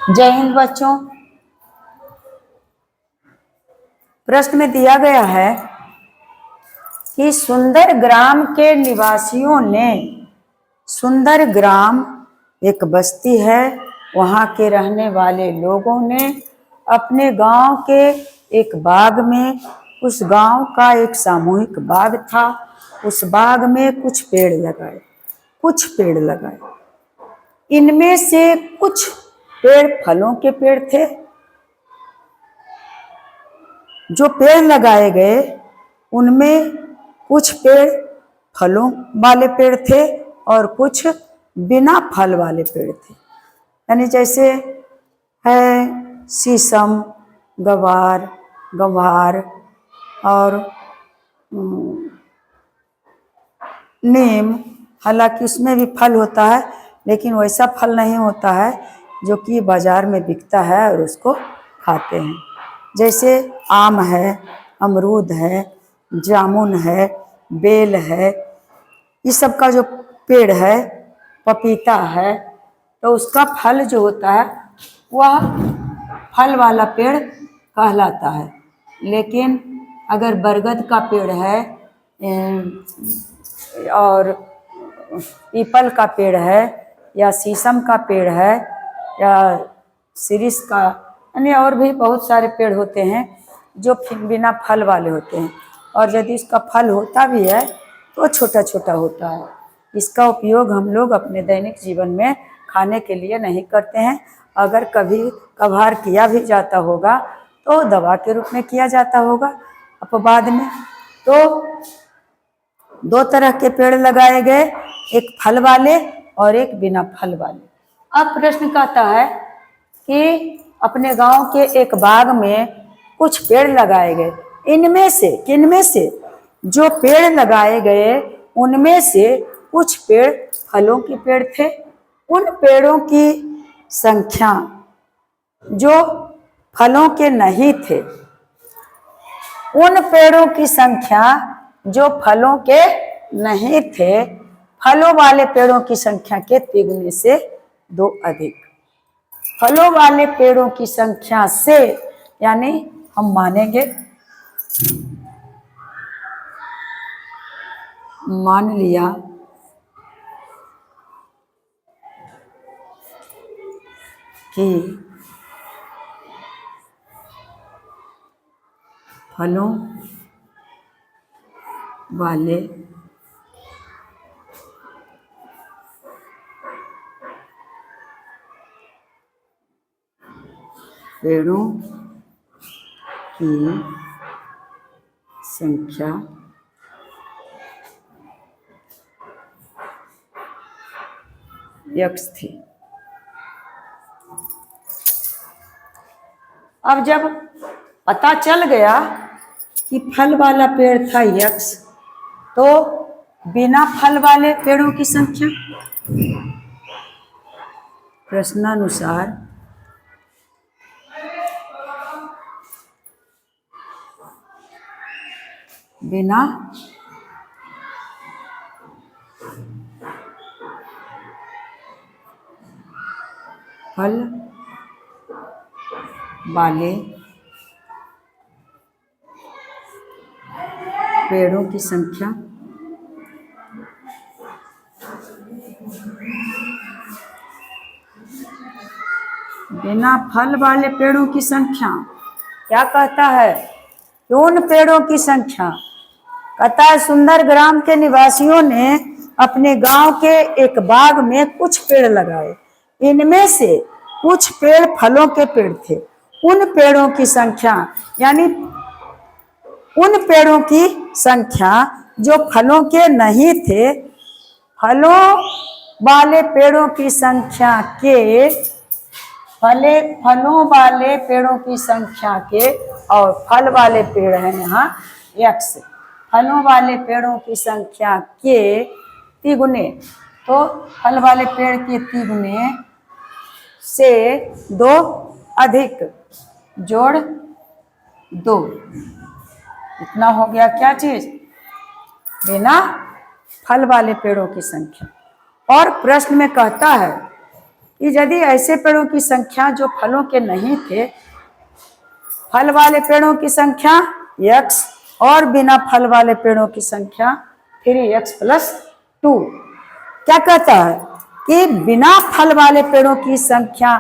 जय हिंद बच्चों। प्रश्न में दिया गया है कि सुंदर ग्राम के निवासियों ने, सुंदर ग्राम एक बस्ती है, वहाँ के रहने वाले लोगों ने अपने गांव के एक बाग में, उस गांव का एक सामूहिक बाग था, उस बाग में कुछ पेड़ लगाए, कुछ पेड़ लगाए। इनमें से कुछ पेड़ फलों के पेड़ थे। जो पेड़ लगाए गए उनमें कुछ पेड़ फलों वाले पेड़ थे और कुछ बिना फल वाले पेड़ थे। यानी जैसे है शीशम, गवार, गंवार और नीम। हालांकि उसमें भी फल होता है, लेकिन वैसा फल नहीं होता है जो कि बाजार में बिकता है और उसको खाते हैं। जैसे आम है, अमरूद है, जामुन है, बेल है, इस सब का जो पेड़ है, पपीता है, तो उसका फल जो होता है वह फल वाला पेड़ कहलाता है। लेकिन अगर बरगद का पेड़ है और पीपल का पेड़ है या शीशम का पेड़ है या सिरिस का, यानी और भी बहुत सारे पेड़ होते हैं जो बिना फल वाले होते हैं, और यदि इसका फल होता भी है तो छोटा छोटा होता है। इसका उपयोग हम लोग अपने दैनिक जीवन में खाने के लिए नहीं करते हैं। अगर कभी कभार किया भी जाता होगा तो दवा के रूप में किया जाता होगा अपवाद में। तो दो तरह के पेड़ लगाए गए, एक फल वाले और एक बिना फल वाले। अब प्रश्न कहता है कि अपने गांव के एक बाग में कुछ पेड़ लगाए गए। इनमें से, किनमें से, जो पेड़ लगाए गए उनमें से कुछ पेड़ फलों के पेड़ थे। उन पेड़ों की संख्या जो फलों के नहीं थे, उन पेड़ों की संख्या जो फलों के नहीं थे, फलों वाले पेड़ों की संख्या के तिगुने से 2 अधिक। फलों वाले पेड़ों की संख्या से, यानी हम मानेंगे, मान लिया कि फलों वाले पेड़ों की संख्या x थी। अब जब पता चल गया कि फल वाला पेड़ था x, तो बिना फल वाले पेड़ों की संख्या प्रश्नानुसार बिना फल वाले पेड़ों की संख्या बिना फल वाले पेड़ों की संख्या क्या कहता है कि उन पेड़ों की संख्या, कहता है सुंदर ग्राम के निवासियों ने अपने गांव के एक बाग में कुछ पेड़ लगाए। इनमें से कुछ पेड़ फलों के पेड़ थे। उन पेड़ों की संख्या, यानी उन पेड़ों की संख्या जो फलों के नहीं थे, फलों वाले पेड़ों की संख्या के, फलों वाले पेड़ों की संख्या के, और फल वाले पेड़ हैं यहाँ x, फलों वाले पेड़ों की संख्या के तिगुने, तो फल वाले पेड़ के तिगुने से 2 अधिक, जोड़ 2, इतना हो गया क्या चीज, बिना फल वाले पेड़ों की संख्या। और प्रश्न में कहता है कि यदि ऐसे पेड़ों की संख्या जो फलों के नहीं थे, फल वाले पेड़ों की संख्या x और बिना फल वाले पेड़ों की संख्या 3x + 2। क्या कहता है कि बिना फल वाले पेड़ों की संख्या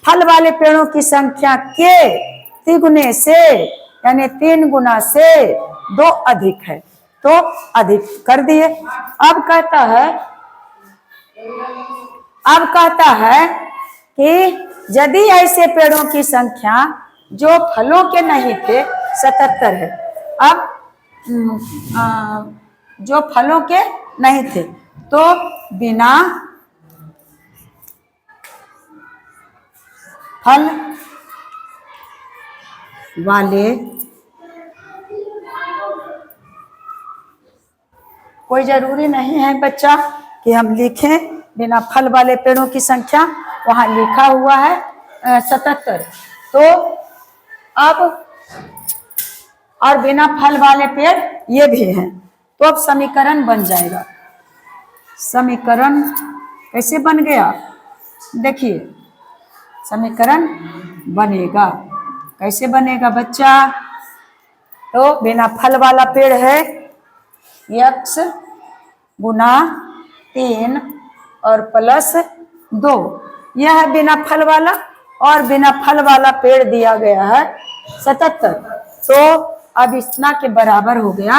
फल वाले पेड़ों की संख्या के तिगुने से यानी 3 गुना से 2 अधिक है, तो अधिक कर दिए। अब कहता है कि यदि ऐसे पेड़ों की संख्या जो फलों के नहीं थे 77 है। अब जो फलों के नहीं थे तो बिना फल वाले कोई जरूरी नहीं है बच्चा कि हम लिखें बिना फल वाले पेड़ों की संख्या, वहां लिखा हुआ है 77। तो अब और बिना फल वाले पेड़ ये भी हैं, तो अब समीकरण बन जाएगा। समीकरण कैसे बन गया, देखिए समीकरण बनेगा कैसे बनेगा बच्चा। तो बिना फल वाला पेड़ है x गुना 3 और +2, यह है बिना फल वाला, और बिना फल वाला पेड़ दिया गया है 77। तो अब इतना के बराबर हो गया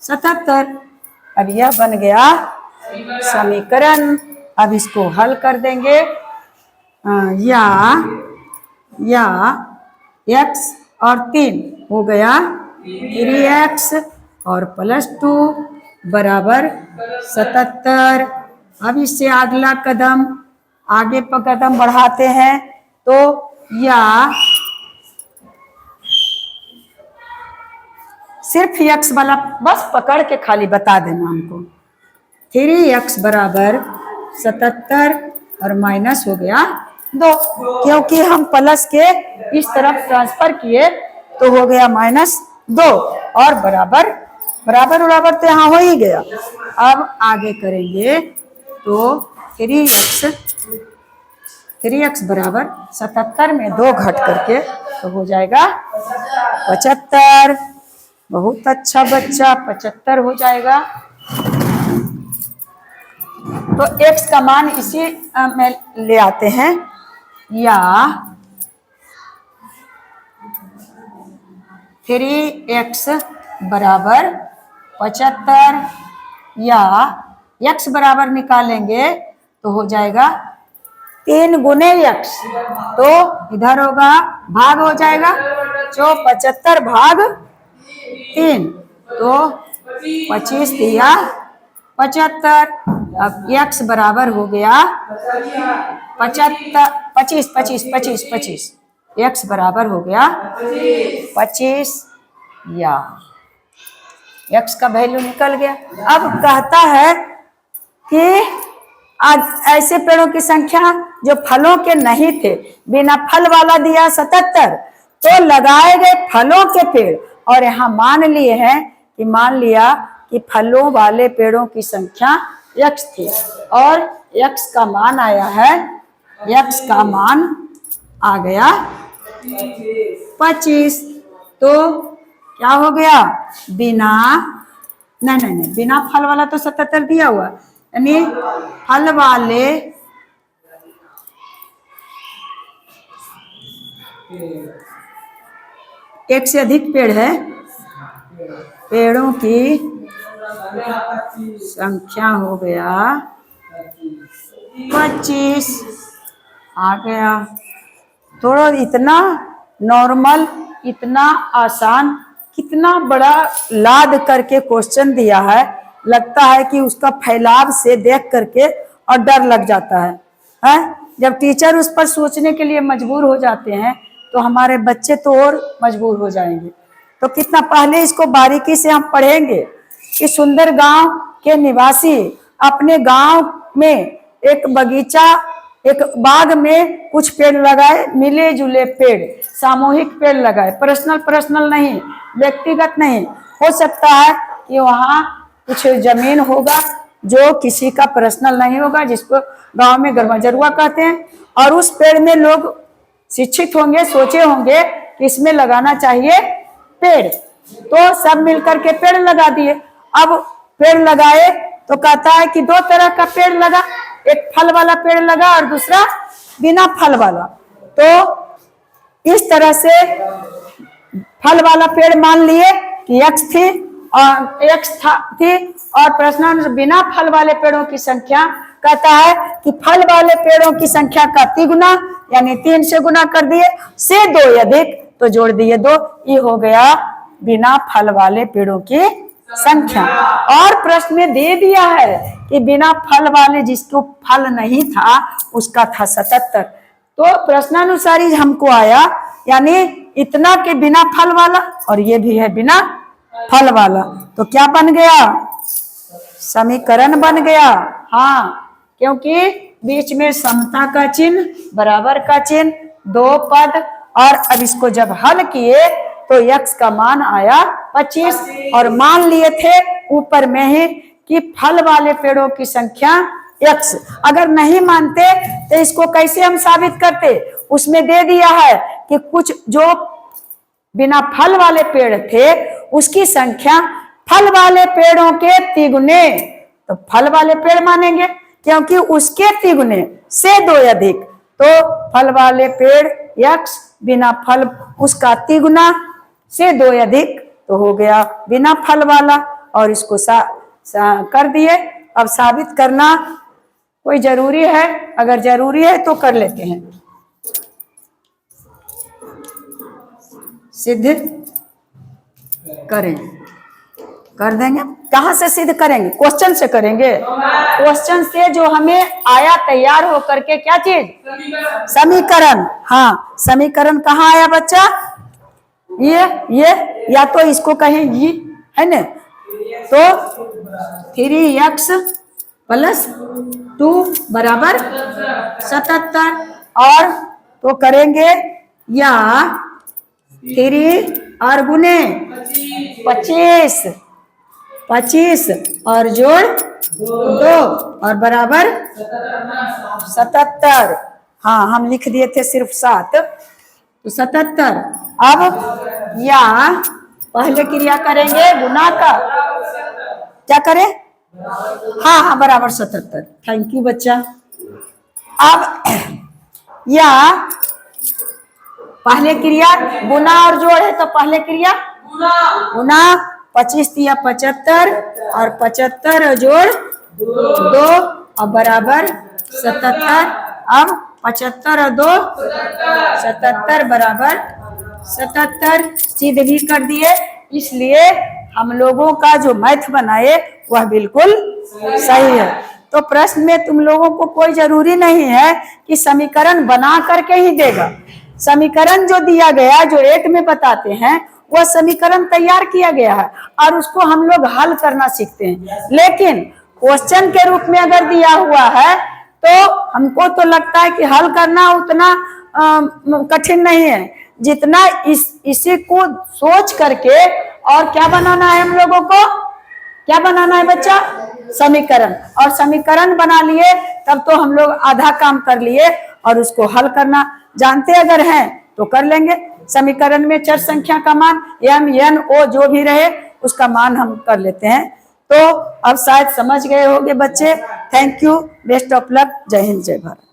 77। अब यह बन गया समीकरण। अब इसको हल कर देंगे, या x और 3 हो गया 3x और +2 बराबर 77। अब इससे अगला कदम आगे पर कदम बढ़ाते हैं, तो या सिर्फ x वाला बस पकड़ के खाली बता देना हमको। 3x बराबर 77 और माइनस हो गया 2, क्योंकि हम प्लस के इस तरफ ट्रांसफर किए तो हो गया -2 और बराबर तो यहाँ हो ही गया। अब आगे करेंगे तो 3x बराबर 77 में 2 घट करके तो हो जाएगा 75। बहुत अच्छा बच्चा, 75 हो जाएगा। तो x का मान इसी में ले आते हैं, या 3x बराबर 75, या x बराबर निकालेंगे तो हो जाएगा 3 गुने x, तो इधर होगा भाग हो जाएगा, जो 75 भाग 3 तो 25 दिया 75। अब x बराबर हो गया 25, x बराबर हो गया 25, या x का वैल्यू निकल गया। अब कहता है कि ऐसे पेड़ों की संख्या जो फलों के नहीं थे, बिना फल वाला दिया 77, तो लगाए गए फलों के पेड़, और यहाँ मान लिया कि फलों वाले पेड़ों की संख्या x थी, और x का मान आया है, x का मान आ गया 25। तो क्या हो गया, बिना फल वाला तो 77 दिया हुआ, यानी फल वाले एक से अधिक पेड़ है, पेड़ों की संख्या हो गया 25 आ गया। थोड़ा इतना नॉर्मल, इतना आसान, कितना बड़ा लाद करके क्वेश्चन दिया है, लगता है कि उसका फैलाव से देख करके और डर लग जाता है। जब टीचर उस पर सोचने के लिए मजबूर हो जाते हैं तो हमारे बच्चे तो और मजबूर हो जाएंगे। तो कितना पहले इसको बारीकी से हम पढ़ेंगे कि सुंदर गांव के निवासी अपने गांव में एक बगीचा, एक बाग में कुछ पेड़ लगाए, मिले जुले पेड़, सामूहिक पेड़ लगाए, पर्सनल नहीं, व्यक्तिगत नहीं। हो सकता है कि वहाँ कुछ जमीन होगा जो किसी का पर्सनल नहीं होगा, जिसको गांव में गरमजरुआ कहते हैं, और उस पेड़ में लोग शिक्षित होंगे, सोचे होंगे कि इसमें लगाना चाहिए पेड़, तो सब मिलकर के पेड़ लगा दिए। अब पेड़ लगाए तो कहता है कि 2 तरह का पेड़ लगा, एक फल वाला पेड़ लगा और दूसरा बिना फल वाला। तो इस तरह से फल वाला पेड़ मान लिए कि x थी और थी, और प्रश्न बिना फल वाले पेड़ों की संख्या कहता है कि फल वाले पेड़ों की संख्या का 3 गुना, यानी 3 से गुना कर दिए, से 2 अधिक तो जोड़ दिए 2, ये हो गया बिना फल वाले पेड़ों की संख्या। और प्रश्न में दे दिया है कि बिना फल वाले, जिसको फल नहीं था उसका था 77, तो प्रश्नानुसार ही हमको आया, यानी इतना के बिना फल वाला और ये भी है बिना फल वाला, तो क्या बन गया, समीकरण बन गया। हाँ, क्योंकि बीच में समता का चिन्ह, बराबर का चिन्ह, 2 पद, और अब इसको जब हल किए तो x का मान आया 25, और मान लिए थे ऊपर में ही कि फल वाले पेड़ों की संख्या x। अगर नहीं मानते तो इसको कैसे हम साबित करते, उसमें दे दिया है कि कुछ जो बिना फल वाले पेड़ थे उसकी संख्या फल वाले पेड़ों के 3 गुने, तो फल वाले पेड़ मानेंगे क्योंकि उसके 3 गुने से 2 अधिक, तो फल वाले पेड़ x, बिना फल उसका 3 गुना से 2 अधिक, तो हो गया बिना फल वाला। और इसको कर दिए। अब साबित करना कोई जरूरी है, अगर जरूरी है तो कर लेते हैं, सिद्ध करेंगे, कर देंगे। कहां से सिद्ध करेंगे, क्वेश्चन से करेंगे। क्वेश्चन से जो हमें आया तैयार होकर के, क्या चीज, समीकरण। हाँ, समीकरण कहाँ आया बच्चा, ये या तो इसको कहें ये है ना, तो 3x + 2 बराबर 77, और तो करेंगे या 3 और गुने 25 और जोड़ 2 और बराबर 77। हाँ, हम लिख दिए थे सिर्फ 7, तो 77। अब या पहले क्रिया करेंगे गुना का, क्या करें, हाँ बराबर 77। थैंक यू बच्चा। अब या पहले क्रिया गुना और जोड़ है, तो पहले क्रिया गुना 25 या 75 और 75 जोड़ 2 और बराबर 77। अब 75 और 2 77 बराबर 77 सिद्ध भी कर दिए। इसलिए हम लोगों का जो मैथ बनाए वह बिल्कुल सही है। तो प्रश्न में तुम लोगों को कोई जरूरी नहीं है कि समीकरण बना करके ही देगा। समीकरण जो दिया गया, जो 8 में बताते हैं, वह समीकरण तैयार किया गया है और उसको हम लोग हल करना सीखते हैं। लेकिन क्वेश्चन के रूप में अगर दिया हुआ है तो हमको तो लगता है कि हल करना उतना कठिन नहीं है, जितना इसी को सोच करके और क्या बनाना है, हम लोगों को क्या बनाना है बच्चा, समीकरण। और समीकरण बना लिए तब तो हम लोग आधा काम कर लिए, और उसको हल करना जानते अगर हैं तो कर लेंगे। समीकरण में चर संख्या का मान m n o जो भी रहे उसका मान हम कर लेते हैं। तो अब शायद समझ गए होंगे बच्चे। Thank you, best of luck, जय हिंद जय भारत।